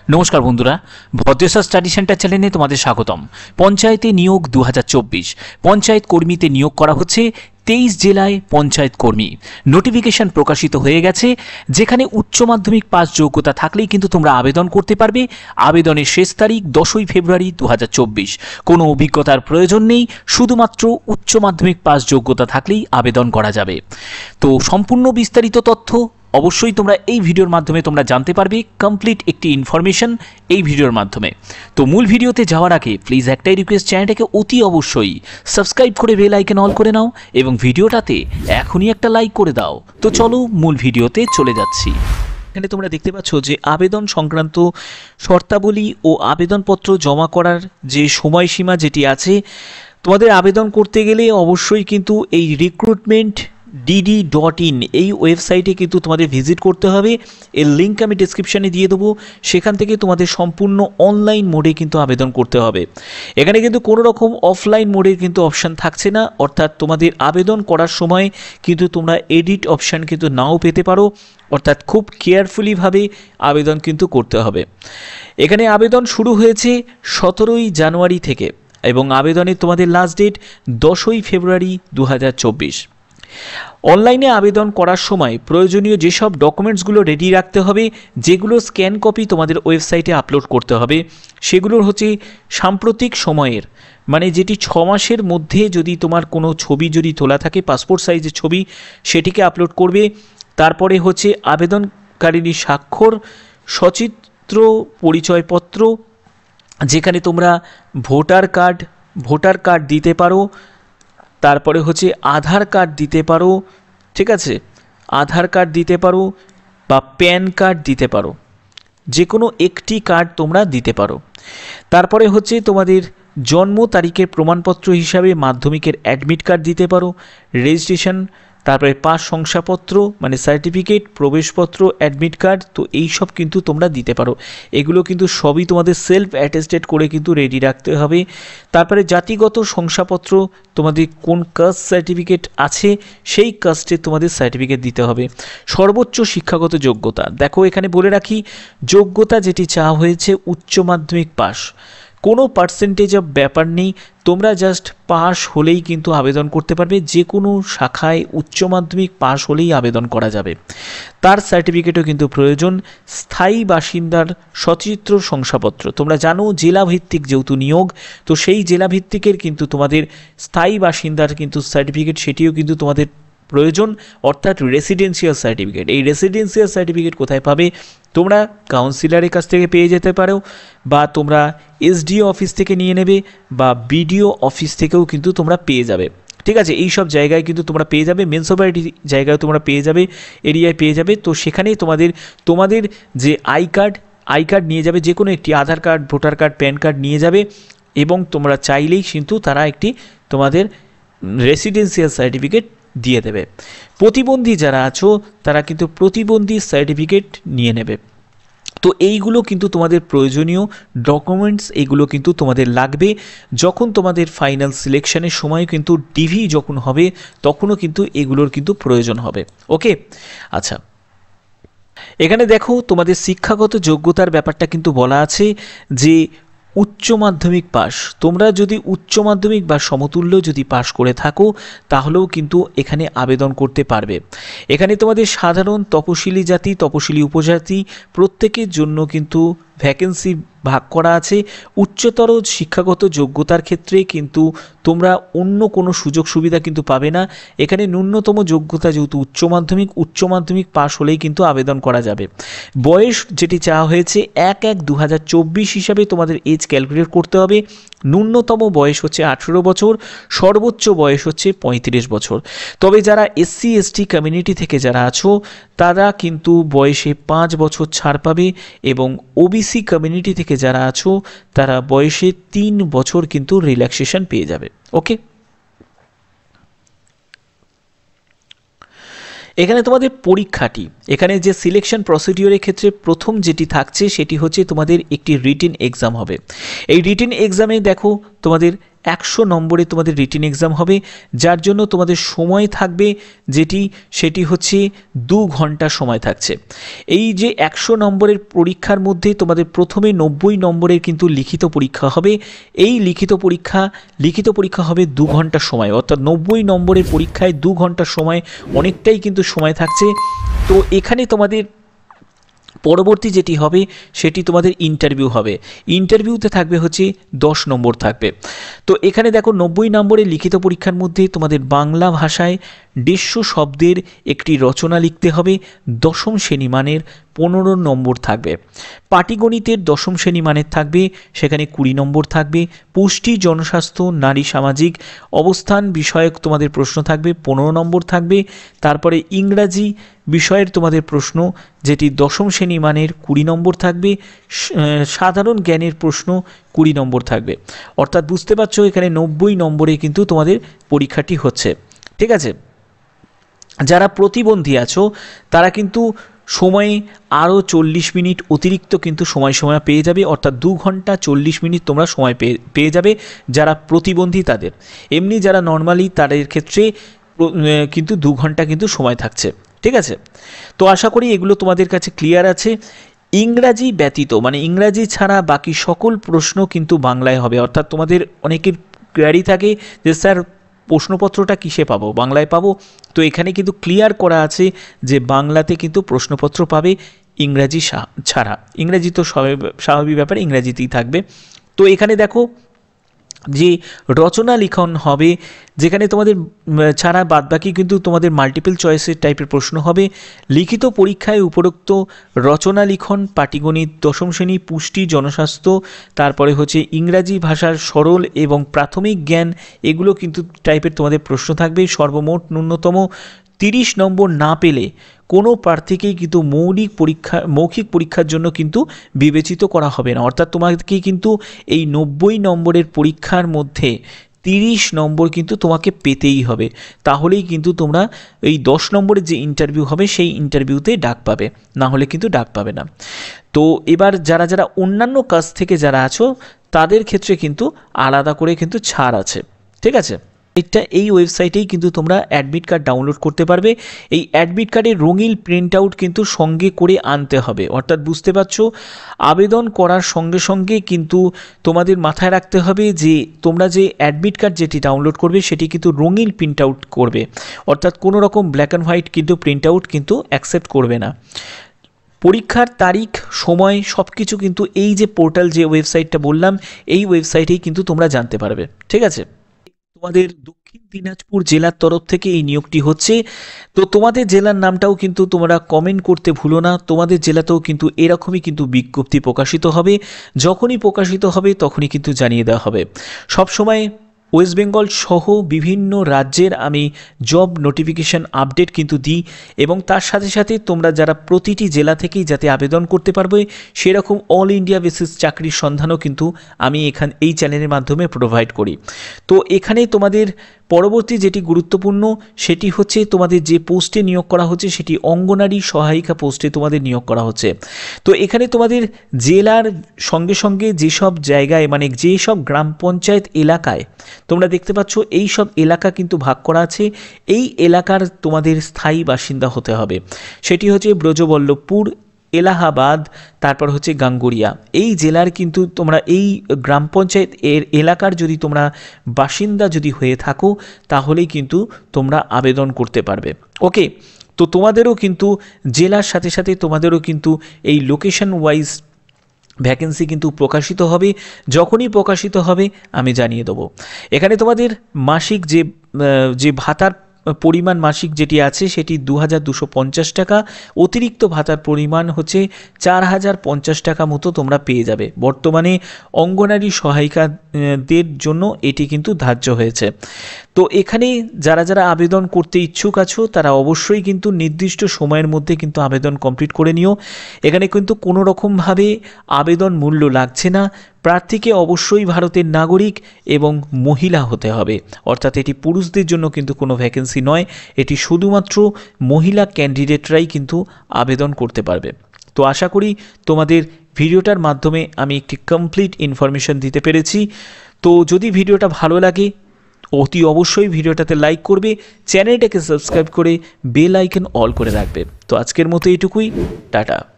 নমস্কার বন্ধুরা, Bhadreswar study centre চ্যানেলে তোমাদের স্বাগতম। পঞ্চায়েতে নিয়োগ 2024 পঞ্চায়েত কর্মীতে নিয়োগ করা হচ্ছে 23 জেলায় পঞ্চায়েত কর্মী। নোটিফিকেশন প্রকাশিত হয়ে গেছে, যেখানে উচ্চ মাধ্যমিক পাস যোগ্যতা থাকলেই কিন্তু তোমরা আবেদন করতে পারবে। আবেদনের শেষ তারিখ 10ই ফেব্রুয়ারি 2024। কোনো অভিজ্ঞতার প্রয়োজন নেই, শুধুমাত্র উচ্চ মাধ্যমিক পাস যোগ্যতা থাকলেই আবেদন করা যাবে। তো সম্পূর্ণ বিস্তারিত তথ্য অবশ্যই তোমরা এই ভিডিওর মাধ্যমে তোমরা জানতে পারবে, কমপ্লিট একটি ইনফরমেশন এই ভিডিওর মাধ্যমে। তো মূল ভিডিওতে যাওয়ার আগে প্লিজ একটাই রিকোয়েস্ট, চ্যানেলটাকে অতি অবশ্যই সাবস্ক্রাইব করে বেল আইকন অল করে নাও এবং ভিডিওটাতে এখনই একটা লাইক করে দাও। তো চলো মূল ভিডিওতে চলে যাচ্ছি। এখানে তোমরা দেখতে পাচ্ছ যে আবেদন সংক্রান্ত শর্তাবলী ও আবেদনপত্র জমা করার যে সময়সীমা যেটি আছে, তোমাদের আবেদন করতে গেলে অবশ্যই কিন্তু এই recruitment.dd.in এই ওয়েবসাইটে কিন্তু তোমাদের ভিজিট করতে হবে। এর লিঙ্ক আমি ডেসক্রিপশানে দিয়ে দেবো, সেখান থেকে তোমাদের সম্পূর্ণ অনলাইন মোডে কিন্তু আবেদন করতে হবে। এখানে কিন্তু কোনো রকম অফলাইন মোডের কিন্তু অপশান থাকছে না, অর্থাৎ তোমাদের আবেদন করার সময় কিন্তু তোমরা এডিট অপশান কিন্তু নাও পেতে পারো, অর্থাৎ খুব কেয়ারফুলিভাবে আবেদন কিন্তু করতে হবে। এখানে আবেদন শুরু হয়েছে 17ই জানুয়ারি থেকে এবং আবেদনের তোমাদের লাস্ট ডেট 10ই ফেব্রুয়ারি 2024। অনলাইনে আবেদন করার সময় প্রয়োজনীয় যেসব ডকুমেন্টসগুলো রেডি রাখতে হবে, যেগুলো স্ক্যান কপি তোমাদের ওয়েবসাইটে আপলোড করতে হবে, সেগুলোর হচ্ছে সাম্প্রতিক সময়ের, মানে যেটি 6 মাসের মধ্যে যদি তোমার কোনো ছবি যদি তোলা থাকে, পাসপোর্ট সাইজের ছবি, সেটিকে আপলোড করবে। তারপরে হচ্ছে আবেদনকারীর স্বাক্ষর, সচিত্র পরিচয়পত্র, যেখানে তোমরা ভোটার কার্ড দিতে পারো। তারপরে হচ্ছে আধার কার্ড দিতে পারো, ঠিক আছে, আধার কার্ড দিতে পারো বা প্যান কার্ড দিতে পারো, যে কোনো একটি কার্ড তোমরা দিতে পারো। তারপরে হচ্ছে তোমাদের জন্ম তারিখের প্রমাণপত্র হিসাবে মাধ্যমিকের অ্যাডমিট কার্ড দিতে পারো, রেজিস্ট্রেশন, তারপরে পাস শংসাপত্র মানে সার্টিফিকেট, প্রবেশপত্র, অ্যাডমিট কার্ড, তো এই সব কিন্তু তোমরা দিতে পারো। এগুলো কিন্তু সবই তোমাদের সেলফ অ্যাটেস্টেড করে কিন্তু রেডি রাখতে হবে। তারপরে জাতিগত শংসাপত্র, তোমাদের কোন কাস্ট সার্টিফিকেট আছে সেই কাস্টের তোমাদের সার্টিফিকেট দিতে হবে। সর্বোচ্চ শিক্ষাগত যোগ্যতা, দেখো এখানে বলে রাখি, যোগ্যতা যেটি চাওয়া হয়েছে উচ্চ মাধ্যমিক পাস, কোনো পার্সেন্টেজ অফ ব্যাপার নেই, তোমরা জাস্ট পাস হলেই কিন্তু আবেদন করতে পারবে। যে কোনো শাখায় উচ্চ মাধ্যমিক পাস হলেই আবেদন করা যাবে। তার সার্টিফিকেটও কিন্তু প্রয়োজন। স্থায়ী বাসিন্দার সচিত্র শংসাপত্র, তোমরা জানো জেলাভিত্তিক যেহেতু নিয়োগ, তো সেই জেলাভিত্তিকের কিন্তু তোমাদের স্থায়ী বাসিন্দার কিন্তু সার্টিফিকেট, সেটিও কিন্তু তোমাদের প্রয়োজন, অর্থাৎ রেসিডেন্সিয়াল সার্টিফিকেট। এই রেসিডেন্সিয়াল সার্টিফিকেট কোথায় পাবে? তোমরা কাউন্সিলরের কাছ থেকে পেয়ে যেতে পারো, বা তোমরা এসডিও অফিস থেকে নিয়ে নেবে, বা বিডিও অফিস থেকেও কিন্তু তোমরা পেয়ে যাবে, ঠিক আছে। এই সব জায়গায় কিন্তু তোমরা পেয়ে যাবে, মিউনিসিপ্যালিটি জায়গায় তোমরা পেয়ে যাবে, এরিয়ায় পেয়ে যাবে। তো সেখানেই তোমাদের যে আই কার্ড নিয়ে যাবে, যে কোনো একটি Aadhaar card, voter card, PAN card নিয়ে যাবে, এবং তোমরা চাইলেই কিন্তু তারা একটি তোমাদের রেসিডেন্সিয়াল সার্টিফিকেট দিয়ে দেবে। প্রতিবন্ধী যারা আছো তারা কিন্তু প্রতিবন্ধী সার্টিফিকেট নিয়ে নেবে। তো এইগুলো কিন্তু তোমাদের প্রয়োজনীয় ডকুমেন্টস, এগুলো কিন্তু তোমাদের লাগবে যখন তোমাদের ফাইনাল সিলেকশনের সময় কিন্তু ডিভি যখন হবে, তখনও কিন্তু এগুলোর কিন্তু প্রয়োজন হবে। ওকে, আচ্ছা, এখানে দেখো তোমাদের শিক্ষাগত যোগ্যতার ব্যাপারটা কিন্তু বলা আছে যে উচ্চ মাধ্যমিক পাস, তোমরা যদি উচ্চ মাধ্যমিক বা সমতুল্য যদি পাস করে থাকো, তাহলেও কিন্তু এখানে আবেদন করতে পারবে। এখানে তোমাদের সাধারণ, তপশিলি জাতি, তপশিলি উপজাতি প্রত্যেকের জন্য কিন্তু ভ্যাকেন্সি ভাগ করা আছে। উচ্চতর শিক্ষাগত যোগ্যতার ক্ষেত্রে কিন্তু তোমরা অন্য কোনো সুযোগ সুবিধা কিন্তু পাবে না। এখানে ন্যূনতম যোগ্যতা যেহেতু উচ্চ মাধ্যমিক পাস হলেই কিন্তু আবেদন করা যাবে। বয়স যেটি চাওয়া হয়েছে 1/1/2024 হিসাবে তোমাদের এজ ক্যালকুলেট করতে হবে। ন্যূনতম বয়স হচ্ছে 18 বছর, সর্বোচ্চ বয়স হচ্ছে 35 বছর। তবে যারা এসসি এসটি কমিউনিটি থেকে যারা আছো, তারা কিন্তু বয়সে 5 বছর ছাড় পাবে, এবং ওবিসি কমিউনিটি থেকে যারা আছো তারা বয়সে 3 বছর কিন্তু রিল্যাক্সেশন পেয়ে যাবে। ওকে, এখানে তোমাদের পরীক্ষাটি, এখানে যে সিলেকশন প্রসিডিওরের ক্ষেত্রে প্রথম যেটি থাকছে সেটি হচ্ছে তোমাদের একটি রিটেন এক্সাম হবে। এই রিটেন এক্সামে দেখো তোমাদের 100 নম্বরে তোমাদের রিটেন এক্সাম হবে, যার জন্য তোমাদের সময় থাকবে সেটি হচ্ছে 2 ঘন্টা সময় থাকছে। এই যে 100 নম্বরের পরীক্ষার মধ্যে তোমাদের প্রথমে 90 নম্বরের কিন্তু লিখিত পরীক্ষা হবে। এই লিখিত পরীক্ষা হবে 2 ঘন্টা সময়, অর্থাৎ 90 নম্বরের পরীক্ষায় 2 ঘন্টা সময়, অনেকটাই কিন্তু সময় থাকছে। তো এখানে তোমাদের পরবর্তী যেটি হবে সেটি তোমাদের ইন্টারভিউ হবে। ইন্টারভিউতে থাকবে হচ্ছে 10 নম্বর থাকবে। তো এখানে দেখো 90 নম্বরের লিখিত পরীক্ষার মধ্যে তোমাদের বাংলা ভাষায় 150 শব্দের একটি রচনা লিখতে হবে, 10ম শ্রেণী মানের 15 নম্বর থাকবে। পাটিগণিতের 10ম শ্রেণী মানের থাকবে, সেখানে 20 নম্বর থাকবে। পুষ্টি, জনস্বাস্থ্য, নারী সামাজিক অবস্থান বিষয়ক তোমাদের প্রশ্ন থাকবে, 15 নম্বর থাকবে। তারপরে ইংরাজি বিষয়ের তোমাদের প্রশ্ন, যেটি 10ম শ্রেণী মানের 20 নম্বর থাকবে। সাধারণ জ্ঞানের প্রশ্ন 20 নম্বর থাকবে। অর্থাৎ বুঝতে পারছো এখানে 90 নম্বরে কিন্তু তোমাদের পরীক্ষাটি হচ্ছে। ঠিক আছে, যারা প্রতিবন্ধী আছো তারা কিন্তু সময়ে আরও 40 মিনিট অতিরিক্ত কিন্তু সময় পেয়ে যাবে, অর্থাৎ 2 ঘন্টা 40 মিনিট তোমরা সময় পেয়ে যাবে যারা প্রতিবন্ধী তাদের। এমনি যারা নর্মালি তাদের ক্ষেত্রে কিন্তু 2 ঘন্টা কিন্তু সময় থাকছে। ঠিক আছে, তো আশা করি এগুলো তোমাদের কাছে ক্লিয়ার আছে। ইংরাজি ব্যতীত, মানে ইংরাজি ছাড়া বাকি সকল প্রশ্ন কিন্তু বাংলায় হবে। অর্থাৎ তোমাদের অনেকের কোয়ারি থাকে যে স্যার প্রশ্নপত্রটা কিসে পাবো, বাংলায় পাবো। তো এখানে কিন্তু ক্লিয়ার করা আছে যে বাংলাতে কিন্তু প্রশ্নপত্র পাবে, ইংরাজি ছাড়া। ইংরাজি তো স্বাভাবিক ব্যাপার, ইংরাজিতেই থাকবে। তো এখানে দেখো যে রচনা লিখন হবে, যেখানে তোমাদের ছাড়া বাদবাকি কিন্তু তোমাদের মাল্টিপল চয়েসের টাইপের প্রশ্ন হবে। লিখিত পরীক্ষায় উপরোক্ত রচনা লিখন, পাটিগণিত 10ম শ্রেণী, পুষ্টি, জনস্বাস্থ্য, তারপরে হচ্ছে ইংরাজি ভাষার সরল এবং প্রাথমিক জ্ঞান, এগুলো কিন্তু টাইপের তোমাদের প্রশ্ন থাকবে। সর্বমোট ন্যূনতম 30 নম্বর না পেলে কোনো প্রার্থীকেই কিন্তু মৌখিক পরীক্ষার জন্য কিন্তু বিবেচিত করা হবে না। অর্থাৎ তোমাকে কিন্তু এই 90 নম্বরের পরীক্ষার মধ্যে 30 নম্বর কিন্তু তোমাকে পেতেই হবে, তাহলেই কিন্তু তোমরা এই 10 নম্বরের যে ইন্টারভিউ হবে সেই ইন্টারভিউতে ডাক পাবে, না হলে কিন্তু ডাক পাবে না। তো এবার যারা অন্যান্য কাজ থেকে যারা আছো তাদের ক্ষেত্রে কিন্তু আলাদা করে কিন্তু ছাড় আছে। ঠিক আছে, এই ওয়েবসাইটেই কিন্তু তোমরা অ্যাডমিট কার্ড ডাউনলোড করতে পারবে। এই অ্যাডমিট কার্ডের রঙিন প্রিন্ট আউট কিন্তু সঙ্গে করে আনতে হবে। অর্থাৎ বুঝতে পারছো, আবেদন করার সঙ্গে সঙ্গে কিন্তু তোমাদের মাথায় রাখতে হবে যে তোমরা যে অ্যাডমিট কার্ড যেটি ডাউনলোড করবে সেটি কিন্তু রঙিন প্রিন্ট আউট করবে। অর্থাৎ কোনো রকম ব্ল্যাক অ্যান্ড হোয়াইট কিন্তু প্রিন্ট আউট কিন্তু অ্যাকসেপ্ট করবে না। পরীক্ষার তারিখ, সময় সব কিছু কিন্তু এই যে পোর্টাল, যে ওয়েবসাইটটা বললাম, এই ওয়েবসাইটেই কিন্তু তোমরা জানতে পারবে। ঠিক আছে, তোমাদের দক্ষিণ দিনাজপুর জেলার তরফ থেকে এই নিয়োগটি হচ্ছে। তো তোমাদের জেলার নামটাও কিন্তু তোমরা কমেন্ট করতে ভুলো না। তোমাদের জেলাতেও কিন্তু এরকমই কিন্তু বিজ্ঞপ্তি প্রকাশিত হবে, যখনই প্রকাশিত হবে তখনই কিন্তু জানিয়ে দেওয়া হবে। সবসময় ওয়েস্ট বেঙ্গল সহ বিভিন্ন রাজ্যের আমি জব নোটিফিকেশান আপডেট কিন্তু দিই, এবং তার সাথে সাথে তোমরা যারা প্রতিটি জেলা থেকেই যাতে আবেদন করতে পারবে সেরকম অল ইন্ডিয়া বেসিস চাকরির সন্ধানও কিন্তু আমি এই চ্যানেলের মাধ্যমে প্রোভাইড করি। তো এখানে তোমাদের পরবর্তী যেটি গুরুত্বপূর্ণ সেটি হচ্ছে তোমাদের যে পোস্টে নিয়োগ করা হচ্ছে সেটি অঙ্গনারী সহায়িকা পোস্টে তোমাদের নিয়োগ করা হচ্ছে। তো এখানে তোমাদের জেলার সঙ্গে সঙ্গে যেসব জায়গায়, মানে যেসব গ্রাম পঞ্চায়েত এলাকায় তোমরা দেখতে পাচ্ছ এই সব এলাকা কিন্তু ভাগ করা আছে, এই এলাকার তোমাদের স্থায়ী বাসিন্দা হতে হবে। সেটি হচ্ছে ব্রজবল্লভপুর, এলাহাবাদ, তারপর হচ্ছে গাঙ্গুরিয়া। এই জেলার কিন্তু তোমরা এই গ্রাম পঞ্চায়েত এলাকার যদি তোমরা বাসিন্দা যদি হয়ে থাকো তাহলেই কিন্তু তোমরা আবেদন করতে পারবে। ওকে, তো তোমাদেরও কিন্তু জেলার সাথে সাথে তোমাদেরও কিন্তু এই লোকেশন ওয়াইজ ভ্যাকেন্সি কিন্তু প্রকাশিত হবে। যখনই প্রকাশিত হবে আমি জানিয়ে দেবো। এখানে তোমাদের মাসিক যে ভাতার পরিমাণ মাসিক যেটি আছে সেটি 2250 টাকা, অতিরিক্ত ভাতার পরিমাণ হচ্ছে 4050 টাকা মতো তোমরা পেয়ে যাবে। বর্তমানে অঙ্গনারী সহায়িকাদের জন্য এটি কিন্তু ধার্য হয়েছে। তো এখানে যারা আবেদন করতে ইচ্ছুক আছো তারা অবশ্যই কিন্তু নির্দিষ্ট সময়ের মধ্যে কিন্তু আবেদন কমপ্লিট করে নিও। এখানে কিন্তু কোনো রকমভাবে আবেদন মূল্য লাগছে না। প্রার্থীকে অবশ্যই ভারতের নাগরিক এবং মহিলা হতে হবে, অর্থাৎ এটি পুরুষদের জন্য কিন্তু কোনো ভ্যাকেন্সি নয়, এটি শুধুমাত্র মহিলা ক্যান্ডিডেটরাই কিন্তু আবেদন করতে পারবে। তো আশা করি তোমাদের ভিডিওটার মাধ্যমে আমি একটি কমপ্লিট ইনফরমেশন দিতে পেরেছি। তো যদি ভিডিওটা ভালো লাগে অতি অবশ্যই ভিডিওটাতে লাইক করবে, চ্যানেলটাকে সাবস্ক্রাইব করে বেল আইকন অল করে রাখবে। তো আজকের মতো এইটুকুই, টাটা।